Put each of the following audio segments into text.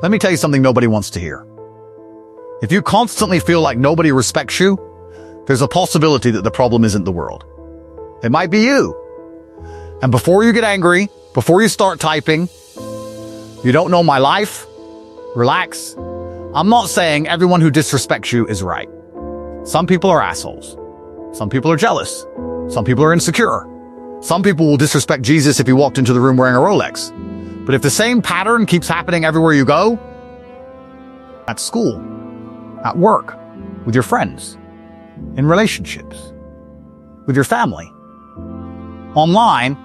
Let me tell you something nobody wants to hear. If you constantly feel like nobody respects you, there's a possibility that the problem isn't the world. It might be you. And before you get angry, before you start typing, you don't know my life, relax. I'm not saying everyone who disrespects you is right. Some people are assholes. Some people are jealous. Some people are insecure. Some people will disrespect Jesus if he walked into the room wearing a Rolex. But if the same pattern keeps happening everywhere you go, at school, at work, with your friends, in relationships, with your family, online,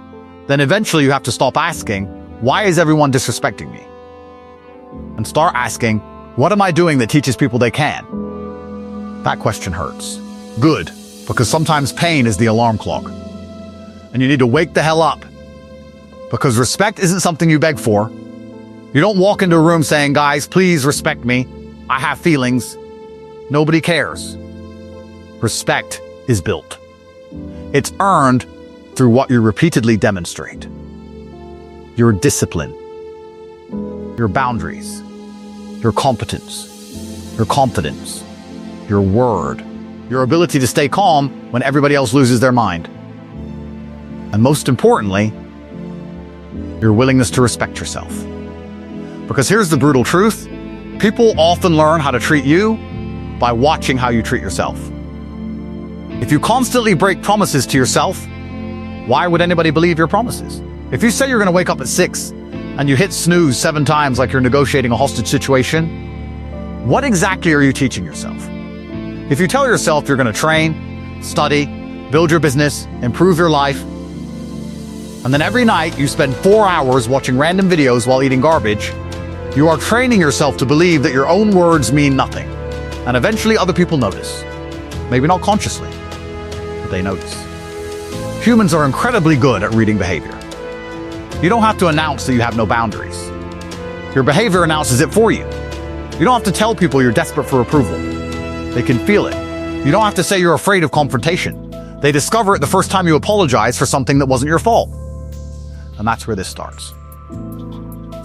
then eventually you have to stop asking, why is everyone disrespecting me? And start asking, what am I doing that teaches people they can? That question hurts. Good, because sometimes pain is the alarm clock. And you need to wake the hell up. Because respect isn't something you beg for. You don't walk into a room saying, guys, please respect me. I have feelings. Nobody cares. Respect is built. It's earned through what you repeatedly demonstrate. Your discipline, your boundaries, your competence, your confidence, your word, your ability to stay calm when everybody else loses their mind. And most importantly, your willingness to respect yourself. Because here's the brutal truth. People often learn how to treat you by watching how you treat yourself. If you constantly break promises to yourself, why would anybody believe your promises? If you say you're going to wake up at 6 and you hit snooze 7 times like you're negotiating a hostage situation, what exactly are you teaching yourself? If you tell yourself you're going to train, study, build your business, improve your life, and then every night you spend 4 hours watching random videos while eating garbage, you are training yourself to believe that your own words mean nothing. And eventually other people notice. Maybe not consciously, but they notice. Humans are incredibly good at reading behavior. You don't have to announce that you have no boundaries. Your behavior announces it for you. You don't have to tell people you're desperate for approval. They can feel it. You don't have to say you're afraid of confrontation. They discover it the first time you apologize for something that wasn't your fault. And that's where this starts.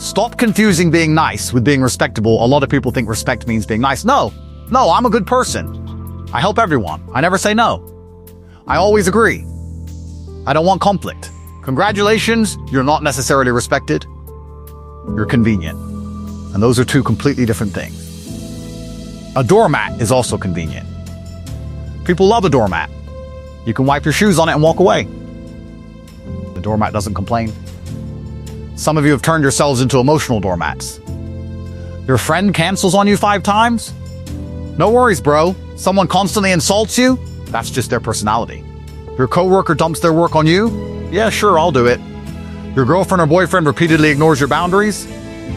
Stop confusing being nice with being respectable. A lot of people think respect means being nice. No, I'm a good person. I help everyone. I never say no. I always agree. I don't want conflict. Congratulations, you're not necessarily respected. You're convenient. And those are two completely different things. A doormat is also convenient. People love a doormat. You can wipe your shoes on it and walk away. The doormat doesn't complain. Some of you have turned yourselves into emotional doormats. Your friend cancels on you 5 times? No worries, bro. Someone constantly insults you? That's just their personality. Your coworker dumps their work on you? Yeah, sure, I'll do it. Your girlfriend or boyfriend repeatedly ignores your boundaries?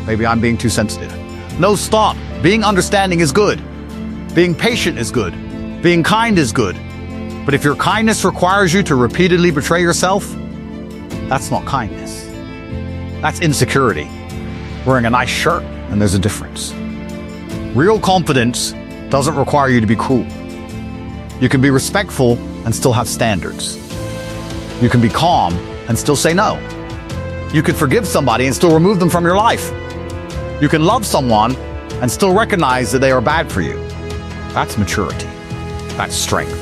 Maybe I'm being too sensitive. No, stop. Being understanding is good. Being patient is good. Being kind is good. But if your kindness requires you to repeatedly betray yourself, that's not kindness. That's insecurity. Wearing a nice shirt, and there's a difference. Real confidence doesn't require you to be cruel. You can be respectful and still have standards. You can be calm and still say no. You can forgive somebody and still remove them from your life. You can love someone and still recognize that they are bad for you. That's maturity. That's strength.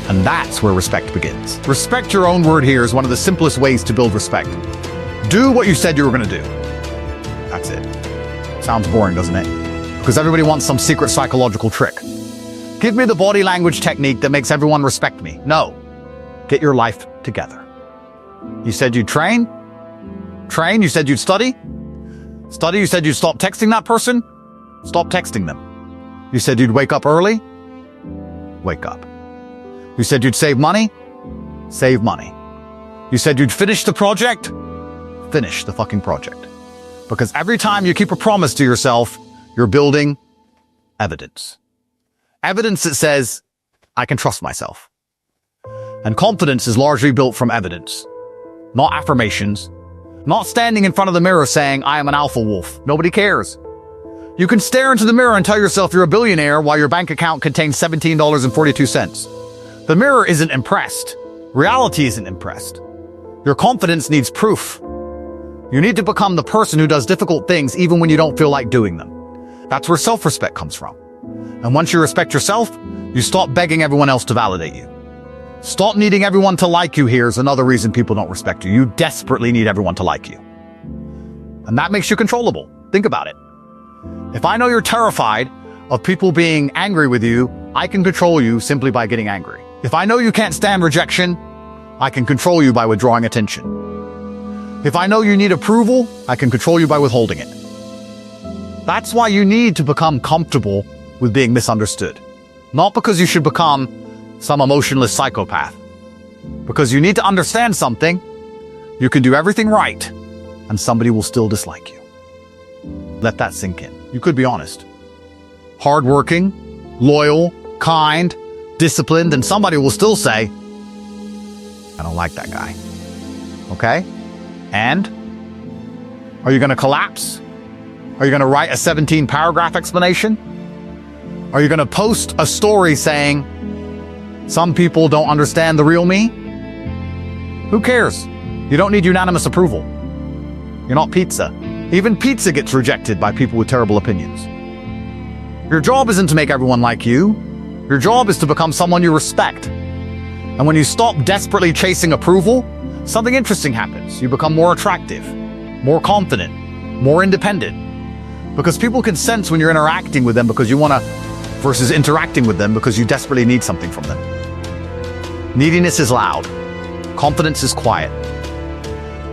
And that's where respect begins. Respect your own word here is one of the simplest ways to build respect. Do what you said you were going to do. That's it. Sounds boring, doesn't it? Because everybody wants some secret psychological trick. Give me the body language technique that makes everyone respect me. No. Get your life together. You said you'd train? Train? You said you'd study? Study? You said you'd stop texting that person? Stop texting them. You said you'd wake up early? Wake up. You said you'd save money? Save money. You said you'd finish the project? Finish the fucking project. Because every time you keep a promise to yourself, you're building evidence. Evidence that says, I can trust myself. And confidence is largely built from evidence, not affirmations, not standing in front of the mirror saying, I am an alpha wolf. Nobody cares. You can stare into the mirror and tell yourself you're a billionaire while your bank account contains $17.42. The mirror isn't impressed. Reality isn't impressed. Your confidence needs proof. You need to become the person who does difficult things even when you don't feel like doing them. That's where self-respect comes from. And once you respect yourself, you stop begging everyone else to validate you. Stop needing everyone to like you. Here's another reason people don't respect you. You desperately need everyone to like you. And that makes you controllable. Think about it. If I know you're terrified of people being angry with you, I can control you simply by getting angry. If I know you can't stand rejection, I can control you by withdrawing attention. If I know you need approval, I can control you by withholding it. That's why you need to become comfortable with being misunderstood. Not because you should become some emotionless psychopath. Because you need to understand something, you can do everything right, and somebody will still dislike you. Let that sink in. You could be honest. Hardworking, loyal, kind, disciplined, and somebody will still say, I don't like that guy. Okay? And? Are you going to collapse? Are you going to write a 17-paragraph explanation? Are you going to post a story saying, some people don't understand the real me? Who cares? You don't need unanimous approval. You're not pizza. Even pizza gets rejected by people with terrible opinions. Your job isn't to make everyone like you. Your job is to become someone you respect. And when you stop desperately chasing approval, something interesting happens. You become more attractive, more confident, more independent. Because people can sense when you're interacting with them because you want to, versus interacting with them because you desperately need something from them. Neediness is loud. Confidence is quiet.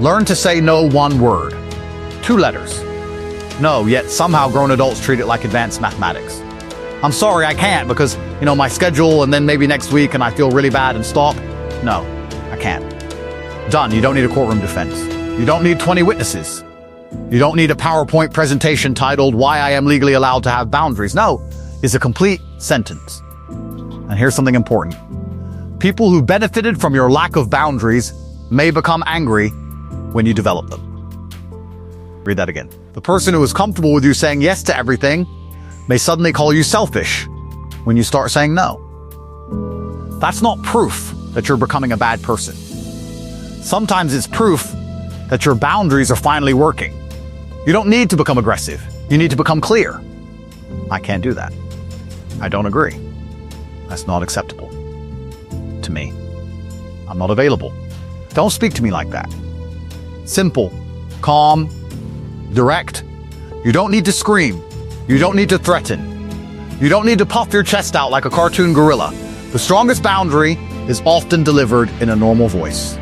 Learn to say no one word. 2 letters. No, yet somehow grown adults treat it like advanced mathematics. I'm sorry, I can't because, my schedule and then maybe next week and I feel really bad and stop. No, I can't. Done. You don't need a courtroom defense. You don't need 20 witnesses. You don't need a PowerPoint presentation titled Why I Am Legally Allowed to Have Boundaries. No, it's a complete sentence. And here's something important. People who benefited from your lack of boundaries may become angry when you develop them. Read that again. The person who is comfortable with you saying yes to everything may suddenly call you selfish when you start saying no. That's not proof that you're becoming a bad person. Sometimes it's proof that your boundaries are finally working. You don't need to become aggressive. You need to become clear. I can't do that. I don't agree. That's not acceptable to me. I'm not available. Don't speak to me like that. Simple, calm, direct. You don't need to scream. You don't need to threaten. You don't need to puff your chest out like a cartoon gorilla. The strongest boundary is often delivered in a normal voice.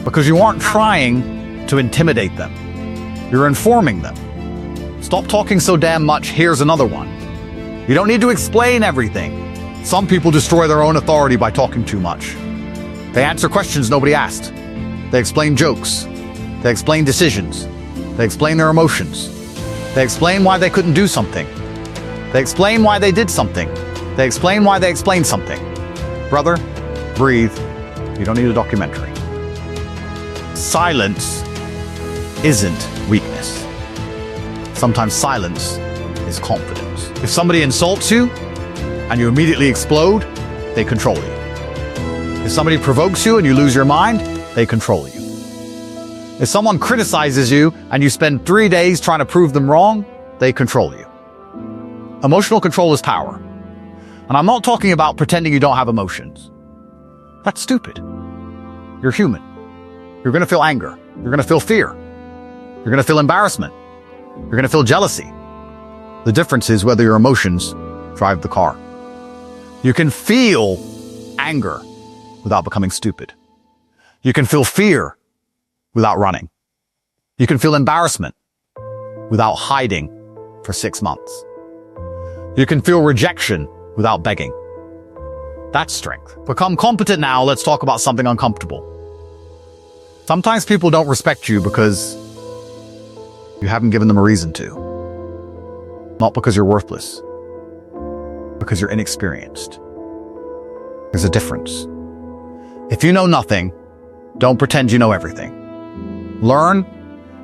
Because you aren't trying to intimidate them. You're informing them. Stop talking so damn much. Here's another one. You don't need to explain everything. Some people destroy their own authority by talking too much. They answer questions nobody asked. They explain jokes. They explain decisions. They explain their emotions. They explain why they couldn't do something. They explain why they did something. They explain why they explained something. Brother, breathe. You don't need a documentary. Silence isn't weakness. Sometimes silence is confidence. If somebody insults you and you immediately explode, they control you. If somebody provokes you and you lose your mind, they control you. If someone criticizes you and you spend 3 days trying to prove them wrong, they control you. Emotional control is power. And I'm not talking about pretending you don't have emotions. That's stupid. You're human. You're going to feel anger. You're going to feel fear. You're going to feel embarrassment. You're going to feel jealousy. The difference is whether your emotions drive the car. You can feel anger without becoming stupid. You can feel fear without running. You can feel embarrassment without hiding for 6 months. You can feel rejection without begging. That's strength. Become competent now. Let's talk about something uncomfortable. Sometimes people don't respect you because you haven't given them a reason to. Not because you're worthless, because you're inexperienced. There's a difference. If you know nothing, don't pretend you know everything. Learn.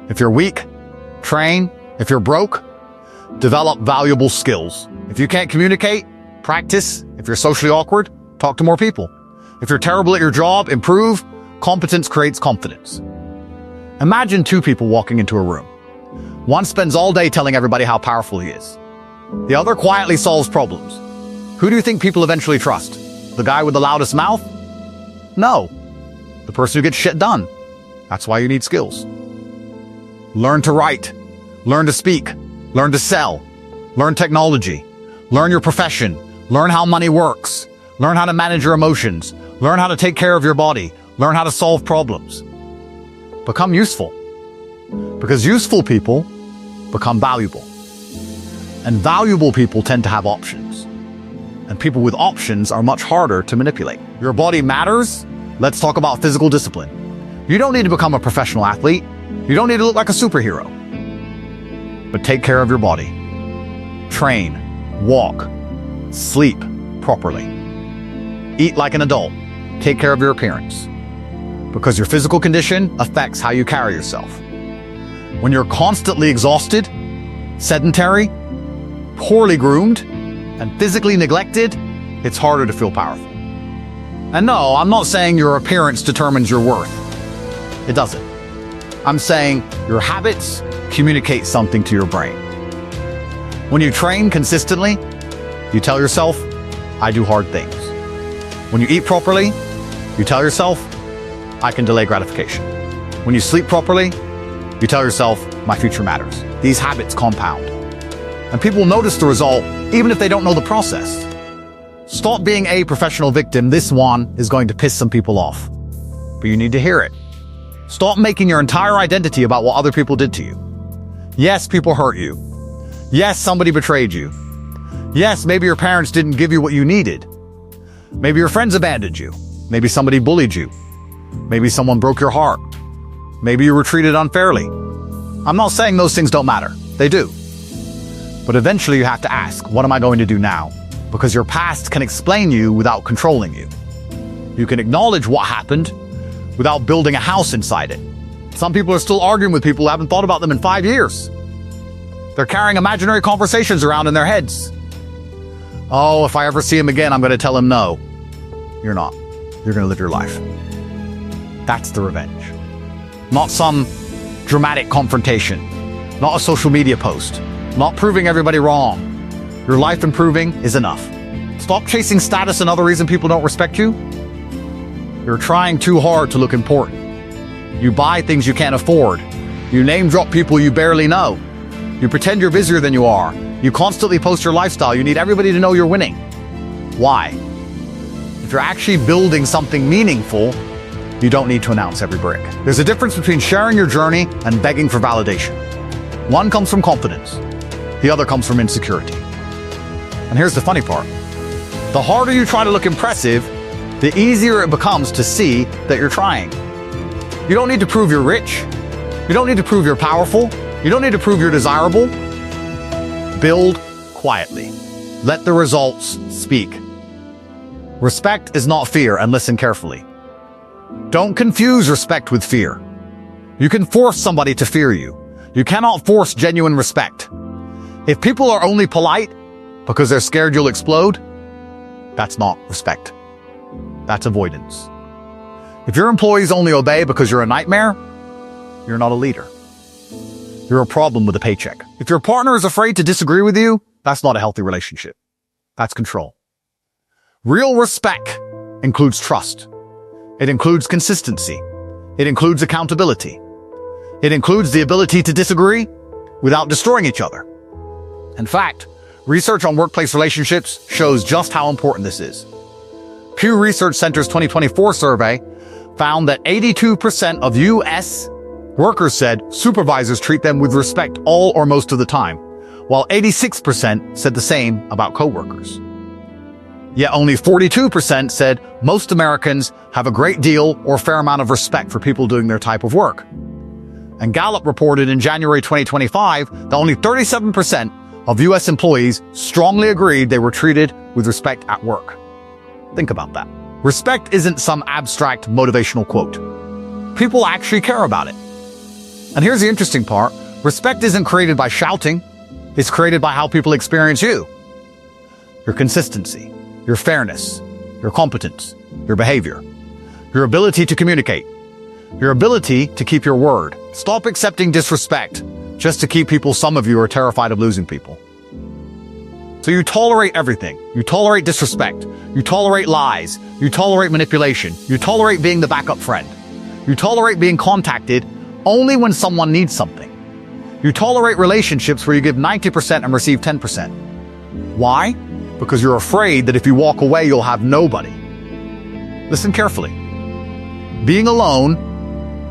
If you're weak, train. If you're broke, develop valuable skills. If you can't communicate, practice. If you're socially awkward, talk to more people. If you're terrible at your job, improve. Competence creates confidence. Imagine two people walking into a room. One spends all day telling everybody how powerful he is. The other quietly solves problems. Who do you think people eventually trust? The guy with the loudest mouth? No. The person who gets shit done. That's why you need skills. Learn to write. Learn to speak. Learn to sell. Learn technology. Learn your profession. Learn how money works. Learn how to manage your emotions. Learn how to take care of your body. Learn how to solve problems. Become useful. Because useful people become valuable. And valuable people tend to have options. And people with options are much harder to manipulate. Your body matters. Let's talk about physical discipline. You don't need to become a professional athlete. You don't need to look like a superhero. But take care of your body. Train, walk, sleep properly. Eat like an adult. Take care of your appearance. Because your physical condition affects how you carry yourself. When you're constantly exhausted, sedentary, poorly groomed, and physically neglected, it's harder to feel powerful. And no, I'm not saying your appearance determines your worth. It doesn't. I'm saying your habits communicate something to your brain. When you train consistently, you tell yourself, I do hard things. When you eat properly, you tell yourself, I can delay gratification. When you sleep properly, you tell yourself, my future matters. These habits compound. And people will notice the result, even if they don't know the process. Stop being a professional victim. This one is going to piss some people off. But you need to hear it. Stop making your entire identity about what other people did to you. Yes, people hurt you. Yes, somebody betrayed you. Yes, maybe your parents didn't give you what you needed. Maybe your friends abandoned you. Maybe somebody bullied you. Maybe someone broke your heart. Maybe you were treated unfairly. I'm not saying those things don't matter. They do. But eventually you have to ask, what am I going to do now? Because your past can explain you without controlling you. You can acknowledge what happened without building a house inside it. Some people are still arguing with people who haven't thought about them in 5 years. They're carrying imaginary conversations around in their heads. Oh, if I ever see him again, I'm going to tell him no. You're not. You're going to live your life. That's the revenge. Not some dramatic confrontation. Not a social media post. Not proving everybody wrong. Your life improving is enough. Stop chasing status and other reason people don't respect you. You're trying too hard to look important. You buy things you can't afford. You name drop people you barely know. You pretend you're busier than you are. You constantly post your lifestyle. You need everybody to know you're winning. Why? If you're actually building something meaningful, you don't need to announce every brick. There's a difference between sharing your journey and begging for validation. One comes from confidence. The other comes from insecurity. And here's the funny part. The harder you try to look impressive, the easier it becomes to see that you're trying. You don't need to prove you're rich. You don't need to prove you're powerful. You don't need to prove you're desirable. Build quietly. Let the results speak. Respect is not fear, and listen carefully. Don't confuse respect with fear. You can force somebody to fear you. You cannot force genuine respect. If people are only polite because they're scared you'll explode, that's not respect. That's avoidance. If your employees only obey because you're a nightmare, you're not a leader. You're a problem with a paycheck. If your partner is afraid to disagree with you, that's not a healthy relationship. That's control. Real respect includes trust. It includes consistency. It includes accountability. It includes the ability to disagree without destroying each other. In fact, research on workplace relationships shows just how important this is. Pew Research Center's 2024 survey found that 82% of U.S. workers said supervisors treat them with respect all or most of the time, while 86% said the same about coworkers. Yet only 42% said most Americans have a great deal or fair amount of respect for people doing their type of work. And Gallup reported in January 2025 that only 37% of U.S. employees strongly agreed they were treated with respect at work. Think about that. Respect isn't some abstract motivational quote. People actually care about it. And here's the interesting part. Respect isn't created by shouting. It's created by how people experience you. Your consistency, your fairness, your competence, your behavior, your ability to communicate, your ability to keep your word. Stop accepting disrespect just to keep people. Some of you are terrified of losing people. So you tolerate everything. You tolerate disrespect. You tolerate lies. You tolerate manipulation. You tolerate being the backup friend. You tolerate being contacted only when someone needs something. You tolerate relationships where you give 90% and receive 10%. Why? Because you're afraid that if you walk away, you'll have nobody. Listen carefully. Being alone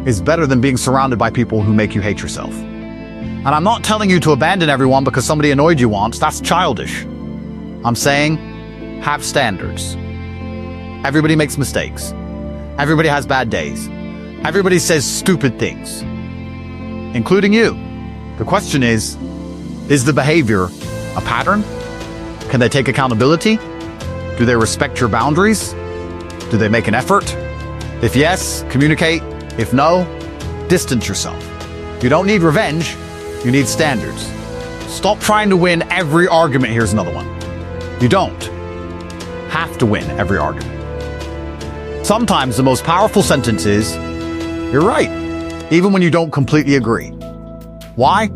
is better than being surrounded by people who make you hate yourself. And I'm not telling you to abandon everyone because somebody annoyed you once. That's childish. I'm saying, have standards. Everybody makes mistakes. Everybody has bad days. Everybody says stupid things, including you. The question is the behavior a pattern? Can they take accountability? Do they respect your boundaries? Do they make an effort? If yes, communicate. If no, distance yourself. You don't need revenge. You need standards. Stop trying to win every argument. Here's another one. You don't have to win every argument. Sometimes the most powerful sentence is, "You're right," even when you don't completely agree. Why?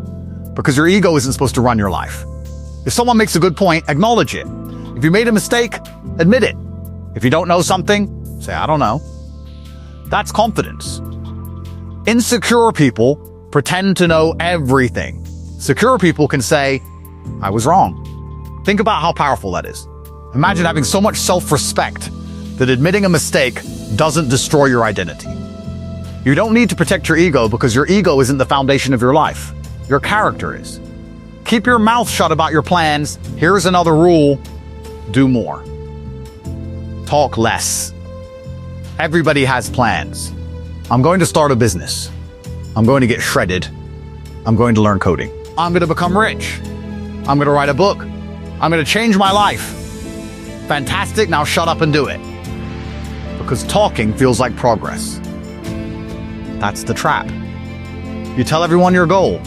Because your ego isn't supposed to run your life. If someone makes a good point, acknowledge it. If you made a mistake, admit it. If you don't know something, say, "I don't know." That's confidence. Insecure people pretend to know everything. Secure people can say, "I was wrong." Think about how powerful that is. Imagine having so much self-respect that admitting a mistake doesn't destroy your identity. You don't need to protect your ego because your ego isn't the foundation of your life. Your character is. Keep your mouth shut about your plans. Here's another rule. Do more. Talk less. Everybody has plans. I'm going to start a business. I'm going to get shredded. I'm going to learn coding. I'm going to become rich. I'm going to write a book. I'm going to change my life. Fantastic, now shut up and do it. Because talking feels like progress. That's the trap. You tell everyone your goal.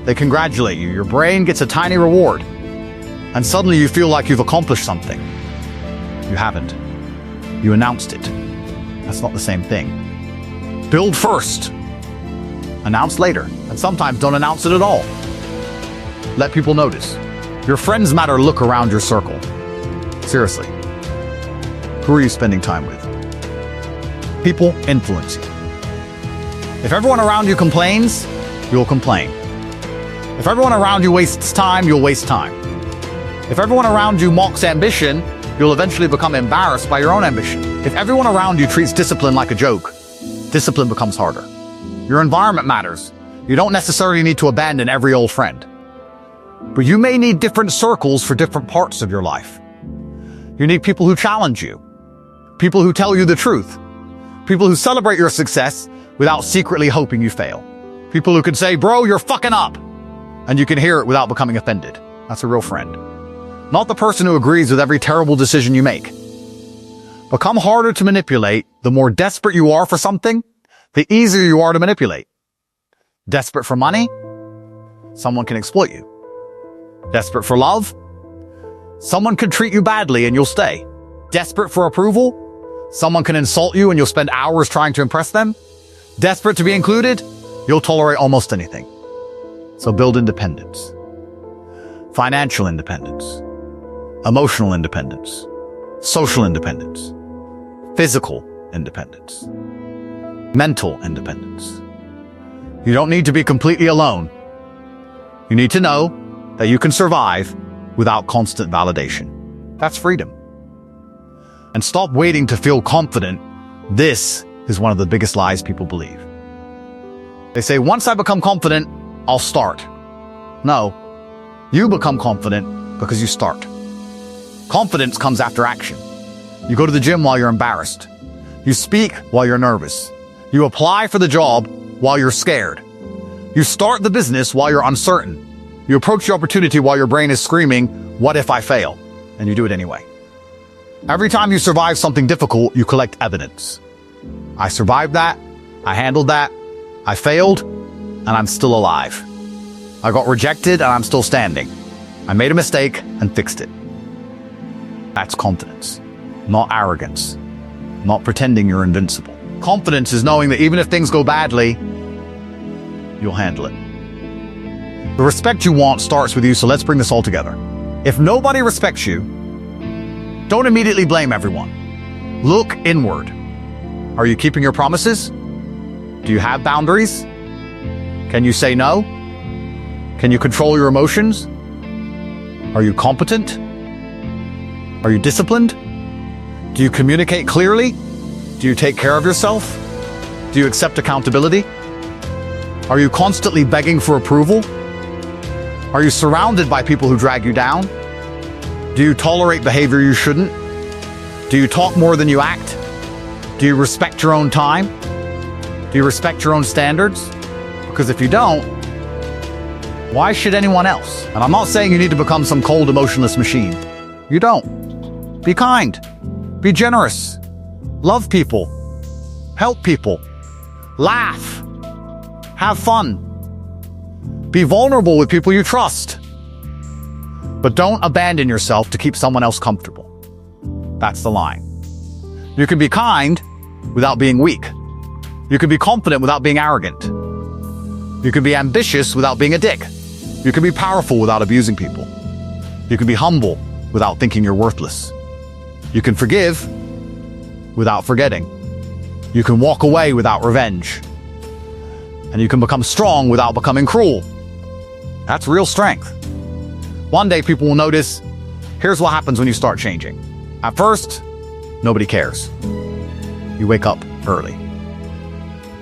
They congratulate you. Your brain gets a tiny reward. And suddenly you feel like you've accomplished something. You haven't. You announced it. That's not the same thing. Build first. Announce later. And sometimes don't announce it at all. Let people notice. Your friends matter. Look around your circle. Seriously. Who are you spending time with? People influence you. If everyone around you complains, you'll complain. If everyone around you wastes time, you'll waste time. If everyone around you mocks ambition, you'll eventually become embarrassed by your own ambition. If everyone around you treats discipline like a joke, discipline becomes harder. Your environment matters. You don't necessarily need to abandon every old friend. But you may need different circles for different parts of your life. You need people who challenge you. People who tell you the truth. People who celebrate your success without secretly hoping you fail. People who can say, "Bro, you're fucking up." And you can hear it without becoming offended. That's a real friend. Not the person who agrees with every terrible decision you make. Become harder to manipulate. The more desperate you are for something, the easier you are to manipulate. Desperate for money? Someone can exploit you. Desperate for love? Someone can treat you badly and you'll stay. Desperate for approval? Someone can insult you and you'll spend hours trying to impress them. Desperate to be included? You'll tolerate almost anything. So build independence. Financial independence. Emotional independence. Social independence. Physical independence. Mental independence. You don't need to be completely alone. You need to know that you can survive without constant validation. That's freedom. And stop waiting to feel confident. This is one of the biggest lies people believe. They say, once I become confident, I'll start. No, you become confident because you start. Confidence comes after action. You go to the gym while you're embarrassed. You speak while you're nervous. You apply for the job while you're scared. You start the business while you're uncertain. You approach the opportunity while your brain is screaming, "What if I fail?" And you do it anyway. Every time you survive something difficult, you collect evidence. I survived that. I handled that. I failed, and I'm still alive. I got rejected, and I'm still standing. I made a mistake and fixed it. That's confidence, not arrogance, not pretending you're invincible. Confidence is knowing that even if things go badly, you'll handle it. The respect you want starts with you, so let's bring this all together. If nobody respects you, don't immediately blame everyone. Look inward. Are you keeping your promises? Do you have boundaries? Can you say no? Can you control your emotions? Are you competent? Are you disciplined? Do you communicate clearly? Do you take care of yourself? Do you accept accountability? Are you constantly begging for approval? Are you surrounded by people who drag you down? Do you tolerate behavior you shouldn't? Do you talk more than you act? Do you respect your own time? Do you respect your own standards? Because if you don't, why should anyone else? And I'm not saying you need to become some cold, emotionless machine. You don't. Be kind. Be generous. Love people. Help people. Laugh. Have fun. Be vulnerable with people you trust. But don't abandon yourself to keep someone else comfortable. That's the line. You can be kind without being weak. You can be confident without being arrogant. You can be ambitious without being a dick. You can be powerful without abusing people. You can be humble without thinking you're worthless. You can forgive without forgetting. You can walk away without revenge. And you can become strong without becoming cruel. That's real strength. One day people will notice, here's what happens when you start changing. At first, nobody cares. You wake up early.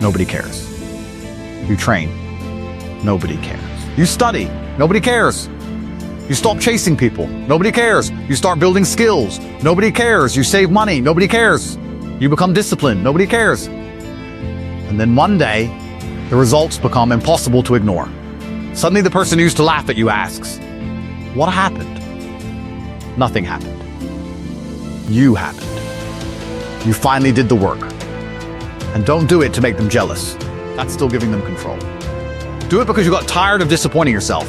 Nobody cares. You train. Nobody cares. You study. Nobody cares. You stop chasing people. Nobody cares. You start building skills. Nobody cares. You save money. Nobody cares. You become disciplined. Nobody cares. And then one day, the results become impossible to ignore. Suddenly the person who used to laugh at you asks, what happened? Nothing happened. You happened. You finally did the work. And don't do it to make them jealous. That's still giving them control. Do it because you got tired of disappointing yourself.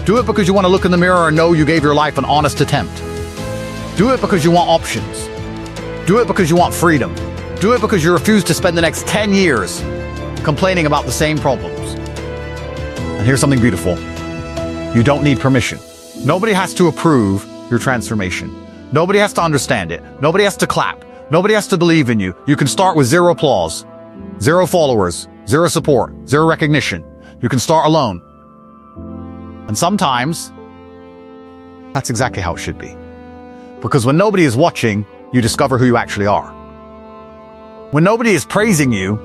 Do it because you want to look in the mirror and know you gave your life an honest attempt. Do it because you want options. Do it because you want freedom. Do it because you refuse to spend the next 10 years complaining about the same problems. And here's something beautiful. You don't need permission. Nobody has to approve your transformation. Nobody has to understand it. Nobody has to clap. Nobody has to believe in you. You can start with 0 applause, 0 followers, 0 support, 0 recognition. You can start alone. And sometimes, that's exactly how it should be. Because when nobody is watching, you discover who you actually are. When nobody is praising you,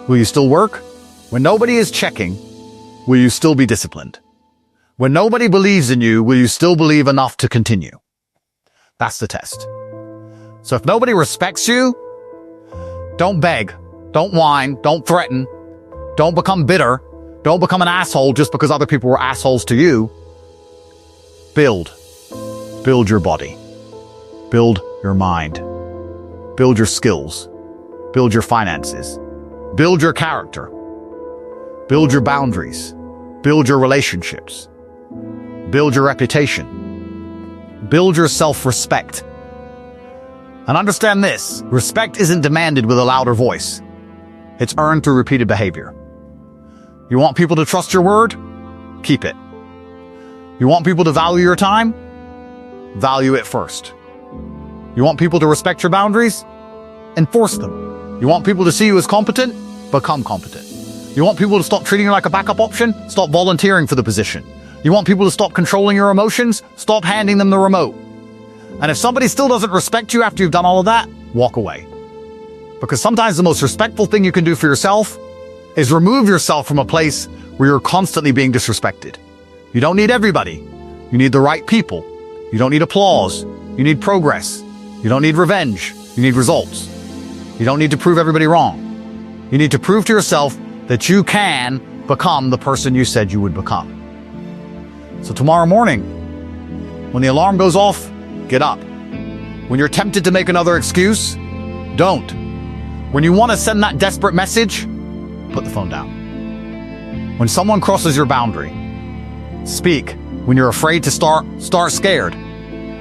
will you still work? When nobody is checking, will you still be disciplined? When nobody believes in you, will you still believe enough to continue? That's the test. So if nobody respects you, don't beg, don't whine, don't threaten, don't become bitter, don't become an asshole just because other people were assholes to you. Build. Build your body. Build your mind. Build your skills. Build your finances. Build your character. Build your boundaries. Build your relationships. Build your reputation. Build your self-respect. And understand this, respect isn't demanded with a louder voice. It's earned through repeated behavior. You want people to trust your word? Keep it. You want people to value your time? Value it first. You want people to respect your boundaries? Enforce them. You want people to see you as competent? Become competent. You want people to stop treating you like a backup option? Stop volunteering for the position. You want people to stop controlling your emotions? Stop handing them the remote. And if somebody still doesn't respect you after you've done all of that, walk away. Because sometimes the most respectful thing you can do for yourself is remove yourself from a place where you're constantly being disrespected. You don't need everybody. You need the right people. You don't need applause. You need progress. You don't need revenge. You need results. You don't need to prove everybody wrong. You need to prove to yourself that you can become the person you said you would become. So tomorrow morning, when the alarm goes off, get up. When you're tempted to make another excuse, don't. When you want to send that desperate message, put the phone down. When someone crosses your boundary, speak. When you're afraid to start scared.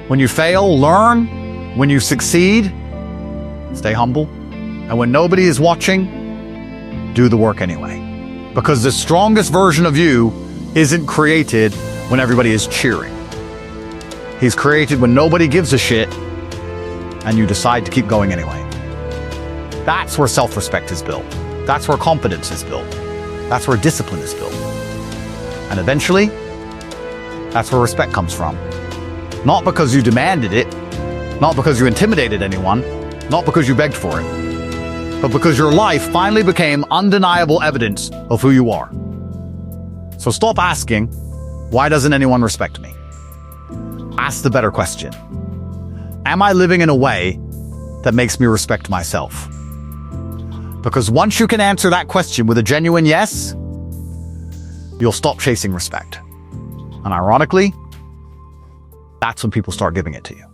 When you fail, learn. When you succeed, stay humble. And And when nobody is watching, do the work anyway. Because the strongest version of you isn't created when everybody is cheering. He's created when nobody gives a shit and you decide to keep going anyway. That's where self-respect is built. That's where competence is built. That's where discipline is built. And eventually, that's where respect comes from. Not because you demanded it, not because you intimidated anyone, not because you begged for it, but because your life finally became undeniable evidence of who you are. So stop asking, why doesn't anyone respect me? Ask the better question. Am I living in a way that makes me respect myself? Because once you can answer that question with a genuine yes, you'll stop chasing respect. And ironically, that's when people start giving it to you.